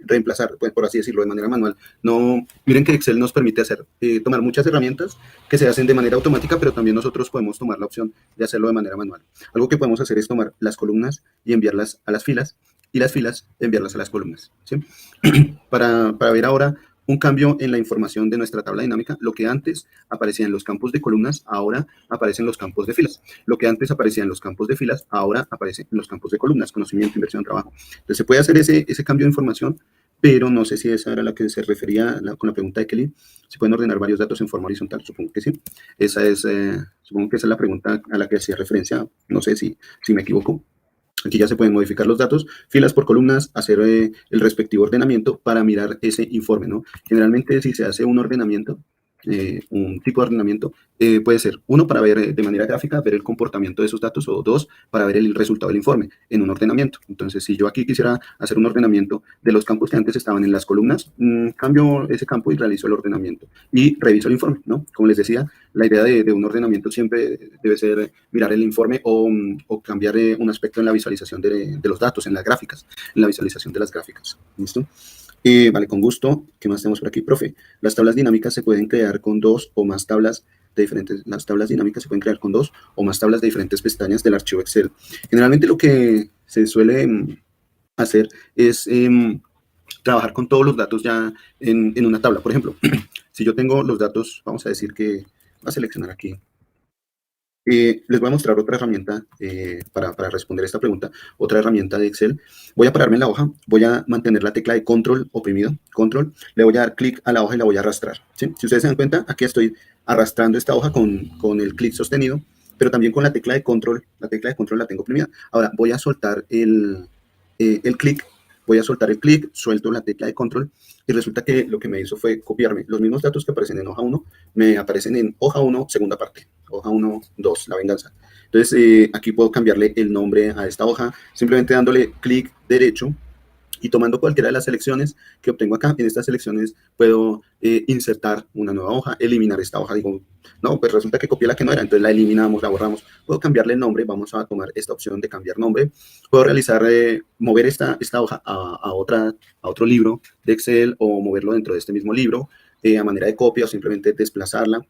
reemplazar? Pues, por así decirlo, de manera manual. No, miren que Excel nos permite hacer, tomar muchas herramientas que se hacen de manera automática, pero también nosotros podemos tomar la opción de hacerlo de manera manual. Algo que podemos hacer es tomar las columnas y enviarlas a las filas, y las filas enviarlas a las columnas, ¿sí? Para ver ahora un cambio en la información de nuestra tabla dinámica. Lo que antes aparecía en los campos de columnas, ahora aparece en los campos de filas. Lo que antes aparecía en los campos de filas, ahora aparece en los campos de columnas, conocimiento, inversión, trabajo. Entonces se puede hacer ese cambio de información, pero no sé si esa era la que se refería con la pregunta de Kelly. ¿Se pueden ordenar varios datos en forma horizontal? Supongo que sí. Supongo que esa es la pregunta a la que hacía referencia. No sé si me equivoco. Aquí ya se pueden modificar los datos, filas por columnas, hacer el respectivo ordenamiento para mirar ese informe, ¿no? Generalmente si se hace un ordenamiento, un tipo de ordenamiento, puede ser uno para ver de manera gráfica, ver el comportamiento de esos datos, o dos, para ver el resultado del informe en un ordenamiento. Entonces, si yo aquí quisiera hacer un ordenamiento de los campos que antes estaban en las columnas, cambio ese campo y realizo el ordenamiento y reviso el informe, ¿no? Como les decía, la idea de un ordenamiento siempre debe ser mirar el informe o cambiar un aspecto en la visualización de los datos, en las gráficas, en la visualización de las gráficas. ¿Listo? Vale, con gusto. ¿Qué más tenemos por aquí, profe? Las tablas dinámicas se pueden crear con dos o más tablas de diferentes. Las tablas dinámicas se pueden crear con dos o más tablas de diferentes pestañas del archivo Excel. Generalmente lo que se suele hacer es trabajar con todos los datos ya en una tabla. Por ejemplo, si yo tengo los datos, vamos a decir que voy a seleccionar aquí. Les voy a mostrar otra herramienta para responder esta pregunta, otra herramienta de Excel. Voy a pararme en la hoja, voy a mantener la tecla de control oprimido, control, le voy a dar clic a la hoja y la voy a arrastrar, ¿sí? Si ustedes se dan cuenta, aquí estoy arrastrando esta hoja con el clic sostenido, pero también con la tecla de control la tengo oprimida. Ahora voy a soltar el clic, suelto la tecla de control y resulta que lo que me hizo fue copiarme los mismos datos que aparecen en hoja 1, me aparecen en hoja 1, segunda parte, hoja 1, 2, la venganza. Entonces aquí puedo cambiarle el nombre a esta hoja simplemente dándole clic derecho y tomando cualquiera de las selecciones que obtengo acá. En estas selecciones puedo insertar una nueva hoja, eliminar esta hoja. Digo, no, pues resulta que copié la que no era, entonces la eliminamos, la borramos. Puedo cambiarle el nombre, vamos a tomar esta opción de cambiar nombre. Puedo realizar, mover esta hoja a otro libro de Excel o moverlo dentro de este mismo libro a manera de copia o simplemente desplazarla.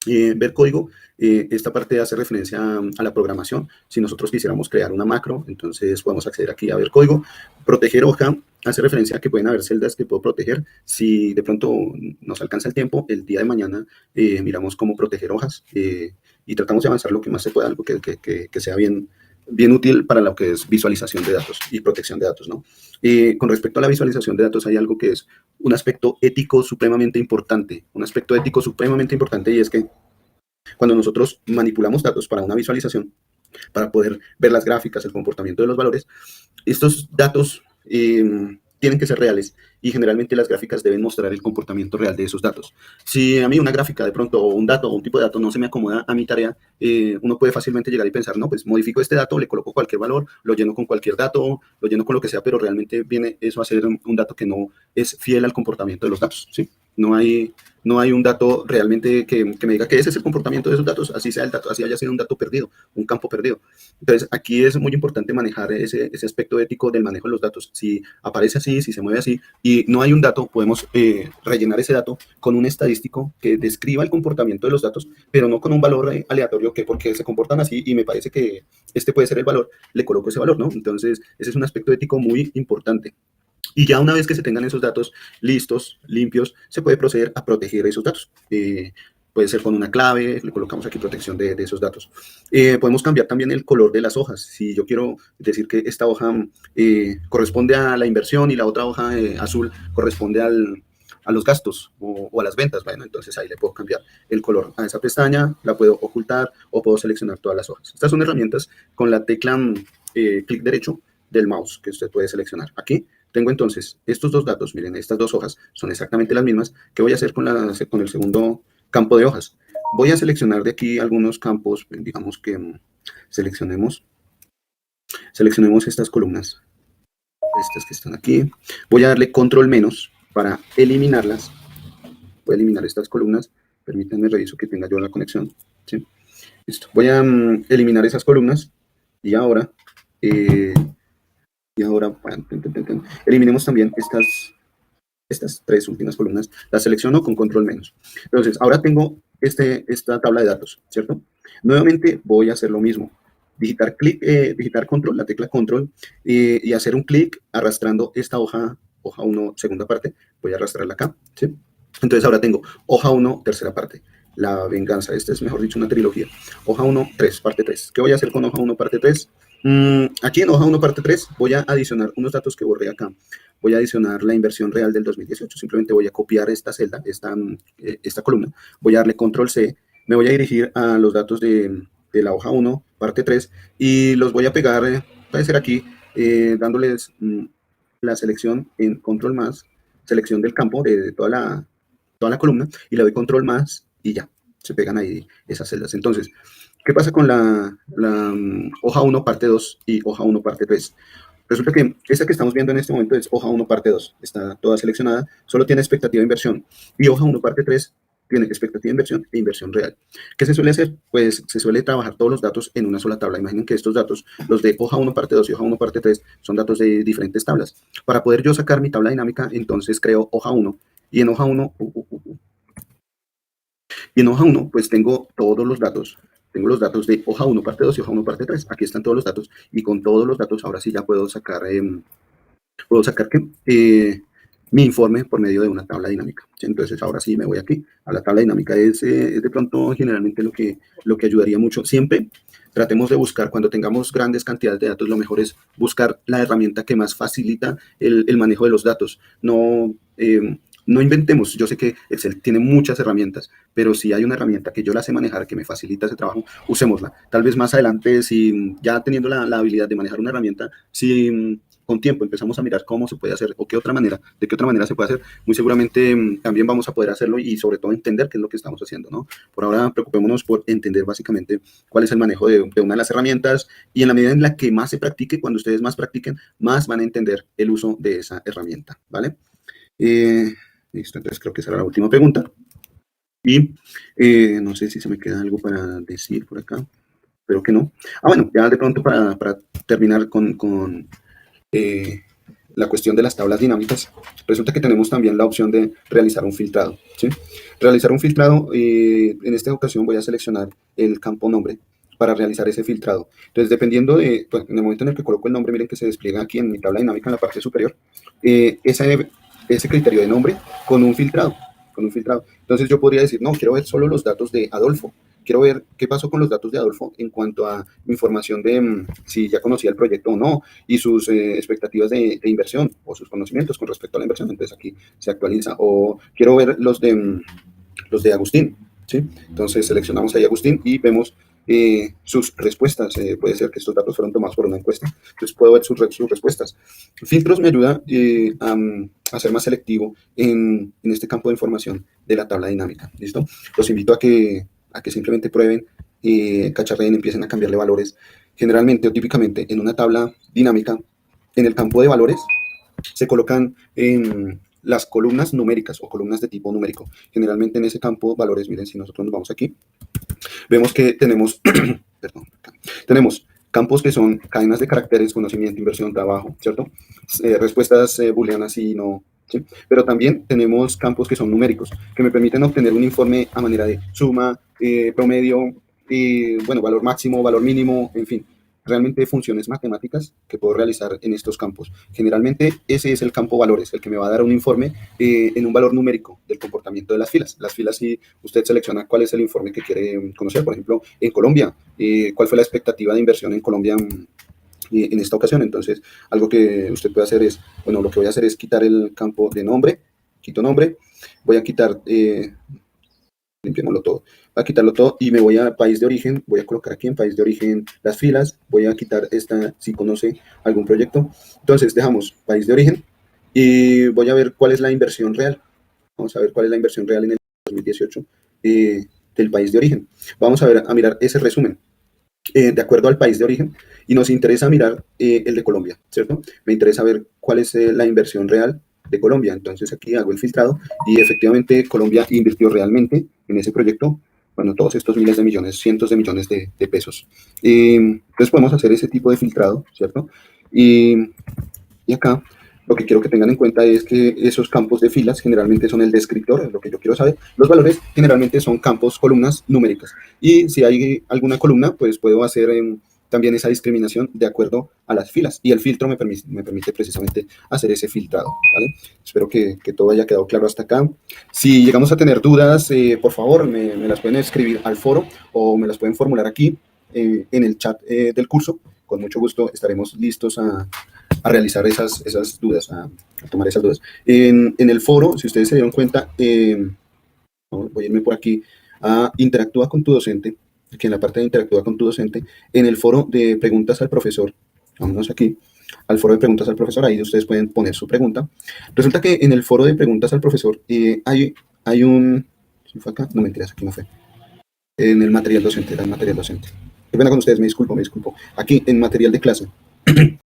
Ver código, esta parte hace referencia a la programación. Si nosotros quisiéramos crear una macro, entonces podemos acceder aquí a ver código. Proteger hoja hace referencia a que pueden haber celdas que puedo proteger. Si de pronto nos alcanza el tiempo, el día de mañana miramos cómo proteger hojas y tratamos de avanzar lo que más se pueda, algo que sea bien útil para lo que es visualización de datos y protección de datos, ¿no? Con respecto a la visualización de datos, hay algo que es un aspecto ético supremamente importante, y es que cuando nosotros manipulamos datos para una visualización, para poder ver las gráficas, el comportamiento de los valores, estos datos tienen que ser reales y generalmente las gráficas deben mostrar el comportamiento real de esos datos. Si a mí una gráfica de pronto o un dato o un tipo de dato no se me acomoda a mi tarea, uno puede fácilmente llegar y pensar, no, pues modifico este dato, le coloco cualquier valor, lo lleno con cualquier dato, lo lleno con lo que sea, pero realmente viene eso a ser un dato que no es fiel al comportamiento de los datos, ¿sí? No hay un dato realmente que me diga que ese es el comportamiento de esos datos, así sea el dato, así haya sido un dato perdido, un campo perdido. Entonces, aquí es muy importante manejar ese aspecto ético del manejo de los datos. Si aparece así, si se mueve así, y no hay un dato, podemos rellenar ese dato con un estadístico que describa el comportamiento de los datos, pero no con un valor aleatorio que porque se comportan así y me parece que este puede ser el valor, le coloco ese valor, ¿no? Entonces, ese es un aspecto ético muy importante. Y ya una vez que se tengan esos datos listos, limpios, se puede proceder a proteger esos datos. Puede ser con una clave, le colocamos aquí protección de esos datos. Podemos cambiar también el color de las hojas. Si yo quiero decir que esta hoja corresponde a la inversión y la otra hoja azul corresponde a los gastos o a las ventas, bueno, entonces ahí le puedo cambiar el color a esa pestaña, la puedo ocultar o puedo seleccionar todas las hojas. Estas son herramientas con la tecla clic derecho del mouse que usted puede seleccionar. Aquí tengo entonces estos dos datos, miren, estas dos hojas son exactamente las mismas. ¿Qué voy a hacer con el segundo campo de hojas? Voy a seleccionar de aquí algunos campos, digamos que seleccionemos estas columnas, estas que están aquí. Voy a darle control menos para eliminarlas. Voy a eliminar estas columnas. Permítanme reviso que tenga yo la conexión, ¿sí? Listo. Voy a eliminar esas columnas y ahora, eh, eliminemos también estas tres últimas columnas, las selecciono con control menos. Entonces, ahora tengo esta tabla de datos, ¿cierto? Nuevamente voy a hacer lo mismo. Digitar control, la tecla control, y hacer un clic arrastrando esta hoja 1, segunda parte. Voy a arrastrarla acá, ¿sí? Entonces ahora tengo hoja 1, tercera parte. La venganza, esta es mejor dicho una trilogía. Hoja 1, 3, parte 3. ¿Qué voy a hacer con hoja 1, parte 3? Aquí en hoja 1, parte 3, voy a adicionar unos datos que borré acá. Voy a adicionar la inversión real del 2018. Simplemente voy a copiar esta celda, esta columna. Voy a darle control C. Me voy a dirigir a los datos de la hoja 1, parte 3, y los voy a pegar, puede ser aquí, dándoles la selección en control más, selección del campo de toda la columna, y le doy control más y ya, se pegan ahí esas celdas. Entonces, ¿qué pasa con la hoja 1, parte 2 y hoja 1, parte 3? Resulta que esta que estamos viendo en este momento es hoja 1, parte 2. Está toda seleccionada, solo tiene expectativa de inversión. Y hoja 1, parte 3 tiene expectativa de inversión e inversión real. ¿Qué se suele hacer? Pues se suele trabajar todos los datos en una sola tabla. Imaginen que estos datos, los de hoja 1, parte 2 y hoja 1, parte 3, son datos de diferentes tablas. Para poder yo sacar mi tabla dinámica, entonces creo hoja 1. Y en hoja 1, y en hoja 1, pues tengo todos los datos. Tengo los datos de hoja 1, parte 2 y hoja 1, parte 3. Aquí están todos los datos. Y con todos los datos, ahora sí ya puedo sacar mi informe por medio de una tabla dinámica. Entonces, ahora sí me voy aquí a la tabla dinámica. Es de pronto generalmente lo que ayudaría mucho. Siempre tratemos de buscar, cuando tengamos grandes cantidades de datos, lo mejor es buscar la herramienta que más facilita el manejo de los datos. No inventemos. Yo sé que Excel tiene muchas herramientas, pero si hay una herramienta que yo la sé manejar, que me facilita ese trabajo, usémosla. Tal vez más adelante, si ya teniendo la habilidad de manejar una herramienta, si con tiempo empezamos a mirar cómo se puede hacer o de qué otra manera se puede hacer, muy seguramente también vamos a poder hacerlo y sobre todo entender qué es lo que estamos haciendo, ¿no? Por ahora preocupémonos por entender básicamente cuál es el manejo de una de las herramientas, y en la medida en la que más se practique, cuando ustedes más practiquen, más van a entender el uso de esa herramienta, ¿vale? Listo, entonces creo que esa era la última pregunta. Y no sé si se me queda algo para decir por acá, espero que no. Bueno, ya de pronto para terminar con la cuestión de las tablas dinámicas, resulta que tenemos también la opción de realizar un filtrado, ¿sí? Realizar un filtrado, en esta ocasión voy a seleccionar el campo nombre para realizar ese filtrado. Entonces, dependiendo pues, en el momento en el que coloco el nombre, miren que se despliega aquí en mi tabla dinámica en la parte superior, ese criterio de nombre con un filtrado. Entonces yo podría decir, no, quiero ver solo los datos de Adolfo. Quiero ver qué pasó con los datos de Adolfo en cuanto a información de si ya conocía el proyecto o no, y sus expectativas de inversión o sus conocimientos con respecto a la inversión. Entonces aquí se actualiza. O quiero ver los de Agustín, ¿sí? Entonces seleccionamos ahí Agustín y vemos sus respuestas. Puede ser que estos datos fueron tomados por una encuesta. Entonces puedo ver sus respuestas. Filtros me ayuda a ser más selectivo en este campo de información de la tabla dinámica. ¿Listo? Los invito a que simplemente prueben, cacharreen, empiecen a cambiarle valores. Generalmente o típicamente en una tabla dinámica, en el campo de valores, se colocan las columnas numéricas o columnas de tipo numérico. Generalmente en ese campo valores, miren, si nosotros nos vamos aquí, vemos que tenemos, tenemos campos que son cadenas de caracteres, conocimiento, inversión, trabajo, ¿cierto? Respuestas booleanas y no, ¿sí? Pero también tenemos campos que son numéricos, que me permiten obtener un informe a manera de suma, promedio, bueno, valor máximo, valor mínimo, en fin, realmente funciones matemáticas que puedo realizar en estos campos. Generalmente ese es el campo valores, el que me va a dar un informe en un valor numérico del comportamiento de las filas. Las filas, si usted selecciona cuál es el informe que quiere conocer, por ejemplo, en Colombia, cuál fue la expectativa de inversión en Colombia en esta ocasión. Entonces, algo que usted puede hacer es, bueno, lo que voy a hacer es quitar el campo de nombre, quito nombre, voy a quitar, limpiémoslo todo, voy a quitarlo todo y me voy a país de origen, voy a colocar aquí en país de origen las filas, voy a quitar esta si conoce algún proyecto. Entonces, dejamos país de origen y voy a ver cuál es la inversión real. Vamos a ver cuál es la inversión real en el 2018 del país de origen. Vamos a mirar ese resumen. De acuerdo al país de origen, y nos interesa mirar el de Colombia, ¿cierto? Me interesa ver cuál es la inversión real de Colombia. Entonces aquí hago el filtrado y efectivamente Colombia invirtió realmente en ese proyecto bueno, todos estos miles de millones, cientos de millones de pesos. Entonces podemos hacer ese tipo de filtrado, ¿cierto? Y acá lo que quiero que tengan en cuenta es que esos campos de filas generalmente son el descriptor, es lo que yo quiero saber. Los valores generalmente son campos, columnas numéricas. Y si hay alguna columna, pues puedo hacer también esa discriminación de acuerdo a las filas. Y el filtro me permite precisamente hacer ese filtrado, ¿vale? Espero que todo haya quedado claro hasta acá. Si llegamos a tener dudas, por favor, me las pueden escribir al foro o me las pueden formular aquí en el chat del curso. Con mucho gusto estaremos listos a realizar esas dudas, a tomar esas dudas. En el foro, si ustedes se dieron cuenta, voy a irme por aquí a Interactúa con tu docente, aquí en la parte de Interactúa con tu docente, en el foro de preguntas al profesor, vámonos aquí, al foro de preguntas al profesor, ahí ustedes pueden poner su pregunta. Resulta que en el foro de preguntas al profesor hay un, ¿sí fue acá? No, mentiras, aquí no fue. En el material docente, era el material docente. Qué pena con ustedes, me disculpo. Aquí en material de clase.